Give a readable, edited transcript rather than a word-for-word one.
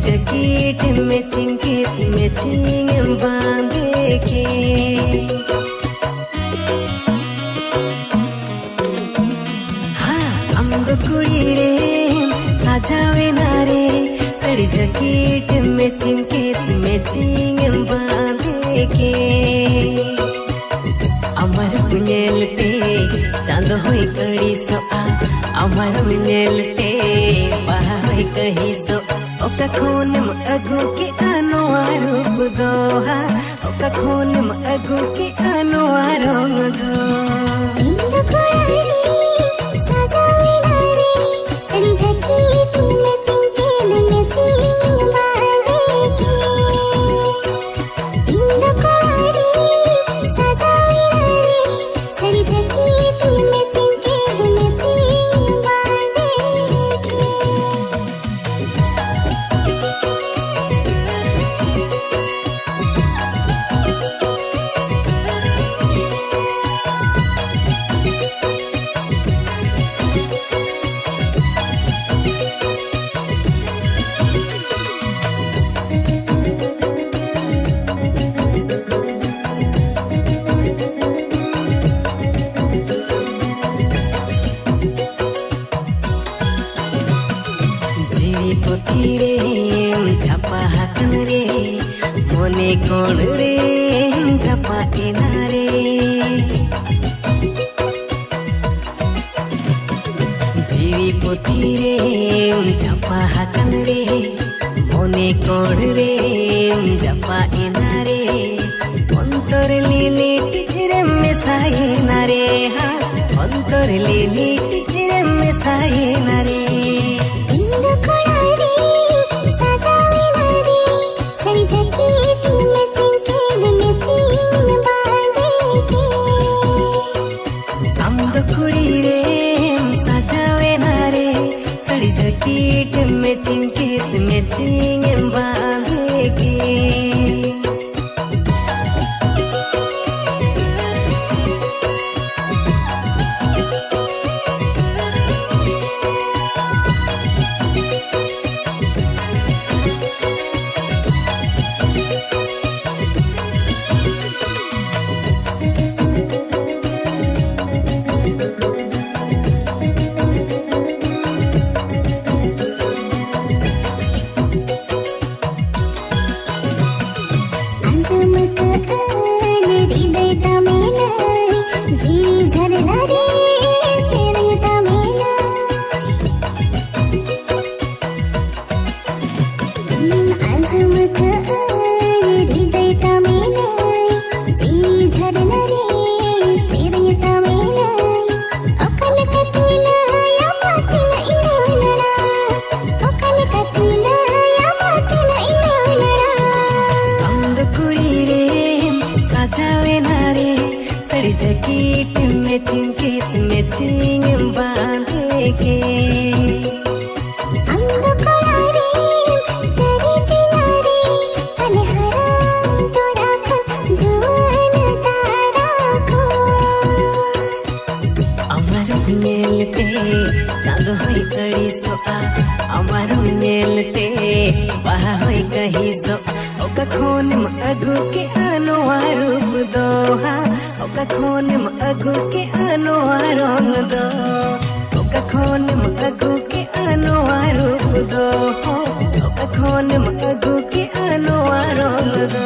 jacket matching बांधे के हाँ अमदो कुड़ी रे साजावे नारे साड़ी जैकेट मैचिंग बांधे के अमर पुनेलते चांद होई कड़ी सोआ अमर पुनेलते बहा होई कही सो ओका खून में अगु के अनुवारो दोहा ओका खून में अगु के अनुवारो दो इंदु कोरारी साजावे नारे साड़ी जैकेट मैचिंग बांधे के इंदु कोरारी साजावे नारे साड़ी जैकेट मैचिंग बांधे के पोतीरे छापा हाकन रे मोने कोण रे छापा एनारे जीवी पोतीरे छापा हाकन रे मोने कोण रे छापा एनारे अंतर लीने टिकरे मेसाए नारे हाँ अंतर लीने टिकरे मेसाए नारे जैकेट मैचिंग बांधे के जैकेट मैचिंग बांधे के अंदु कोरारी चरी तिनारे पलहरा तो राखो जुआन तारा को अमर पुनेलते चांद होई कड़ी सोआ अमर पुनेलते बहा होई कही सो ओका खून में अगु के अनुवारो दोहा ओका खून में अगु के अनुवारो दो ओका खून में अगु के अनुवारो दो ओका खून में अगु के अनुवारो दो